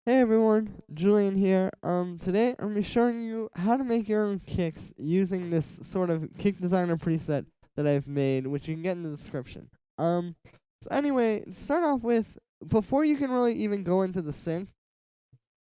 Hey everyone, Julian here. Today I'm gonna be showing you how to make your own kicks using this sort of kick designer preset that I've made, which you can get in the description. So anyway, to start off with, before you can really even go into the synth,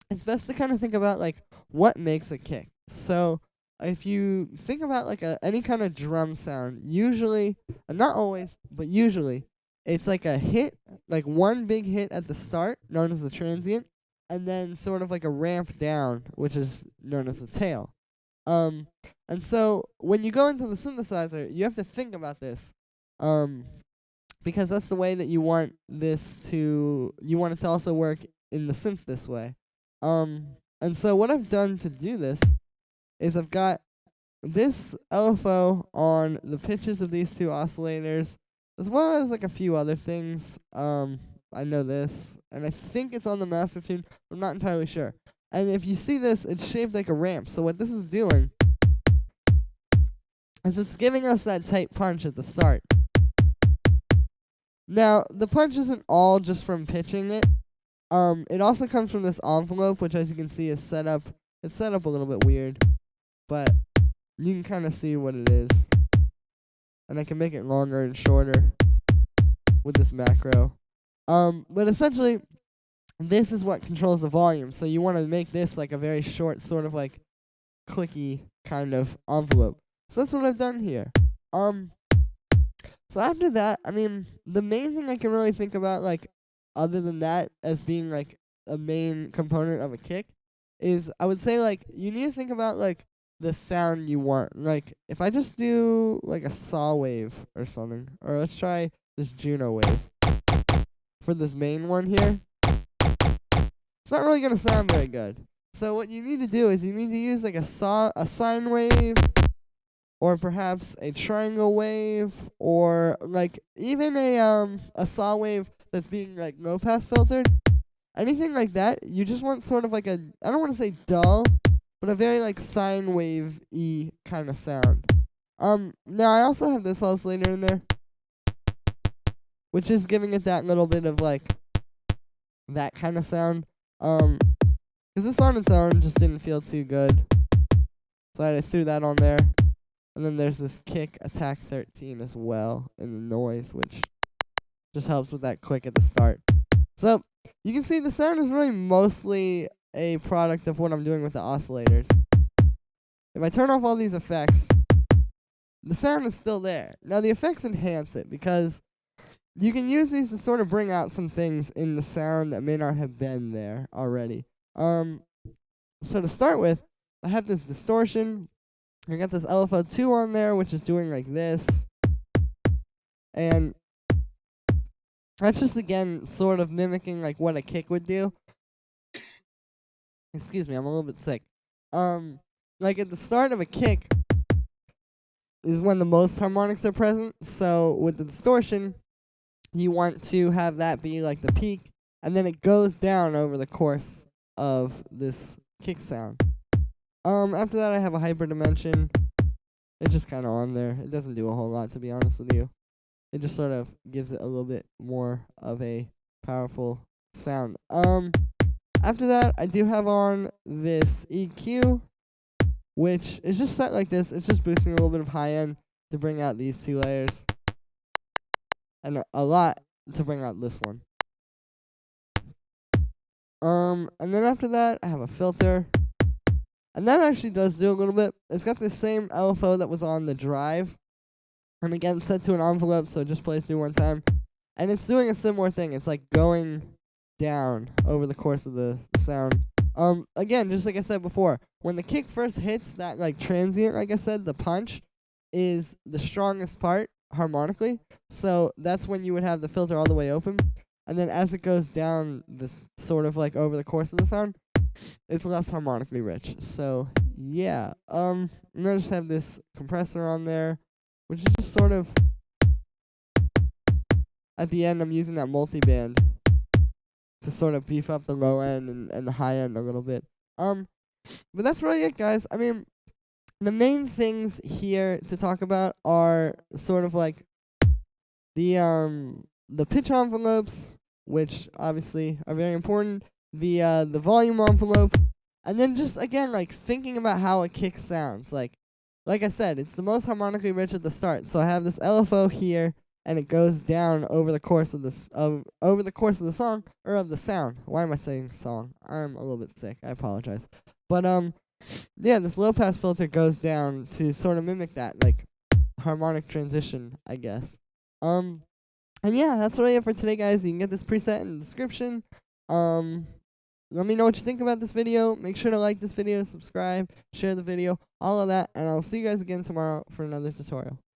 it's best to kind of think about like what makes a kick. So if you think about like any kind of drum sound, usually, not always, but usually, it's like a hit, like one big hit at the start, known as the transient, and then sort of like a ramp down, which is known as the tail. Um, and so when you go into the synthesizer, you have to think about this, um, because that's the way that you want it to also work in the synth this way. Um, and so what I've done to do this is I've got this LFO on the pitches of these two oscillators, as well as like a few other things. I know this, and I think it's on the master tune. I'm not entirely sure. And if you see this, it's shaped like a ramp. So what this is doing is it's giving us that tight punch at the start. Now, the punch isn't all just from pitching it. It also comes from this envelope, which as you can see is set up. It's set up a little bit weird, but you can kind of see what it is. And I can make it longer and shorter with this macro. But essentially, this is what controls the volume. So you want to make this like a very short, sort of like clicky kind of envelope. So that's what I've done here. So after that, I mean, the main thing I can really think about, like, other than that, as being like a main component of a kick, is I would say like you need to think about like the sound you want. Like if I just do like a saw wave or something, or let's try this Juno wave for this main one here, it's not really gonna sound very good. So what you need to do is you need to use like a sine wave, or perhaps a triangle wave, or like even a saw wave that's being like low pass filtered. Anything like that, you just want sort of like I don't want to say dull, but a very like sine wave-y kind of sound. Now I also have this oscillator in there, which is giving it that little bit of like that kind of sound. Because this on its own just didn't feel too good, so I threw that on there. And then there's this kick attack 13 as well in the noise, which just helps with that click at the start. So you can see the sound is really mostly a product of what I'm doing with the oscillators. If I turn off all these effects, the sound is still there. Now the effects enhance it because you can use these to sort of bring out some things in the sound that may not have been there already. So to start with, I have this distortion. I got this LFO2 on there, which is doing like this. And that's just, again, sort of mimicking like what a kick would do. Excuse me, I'm a little bit sick. Like at the start of a kick is when the most harmonics are present. So with the distortion, you want to have that be like the peak, and then it goes down over the course of this kick sound. After that, I have a hyperdimension. It's just kind of on there. It doesn't do a whole lot, to be honest with you. It just sort of gives it a little bit more of a powerful sound. After that, I do have on this EQ, which is just set like this. It's just boosting a little bit of high end to bring out these two layers, and a lot to bring out this one. And then after that, I have a filter. And that actually does do a little bit. It's got the same LFO that was on the drive. And again, set to an envelope, so it just plays through one time. And it's doing a similar thing. It's like going down over the course of the sound. Again, just like I said before, when the kick first hits, that like transient, like I said, the punch is the strongest part harmonically. So that's when you would have the filter all the way open. And then as it goes down, this sort of like over the course of the sound, it's less harmonically rich. So yeah. And then I just have this compressor on there, which is just sort of at the end I'm using that multiband to sort of beef up the low end and the high end a little bit. But that's really it, guys. I mean, the main things here to talk about are sort of like the pitch envelopes, which obviously are very important, the volume envelope, and then just again like thinking about how a kick sounds. Like I said, it's the most harmonically rich at the start. So I have this LFO here, and it goes down over the course of over the course of the song or of the sound. Why am I saying song? I'm a little bit sick. I apologize. But yeah, this low pass filter goes down to sort of mimic that like harmonic transition, I guess. And yeah, that's really it for today, guys. You can get this preset in the description. Let me know what you think about this video. Make sure to like this video, subscribe, share the video, all of that, and I'll see you guys again tomorrow for another tutorial.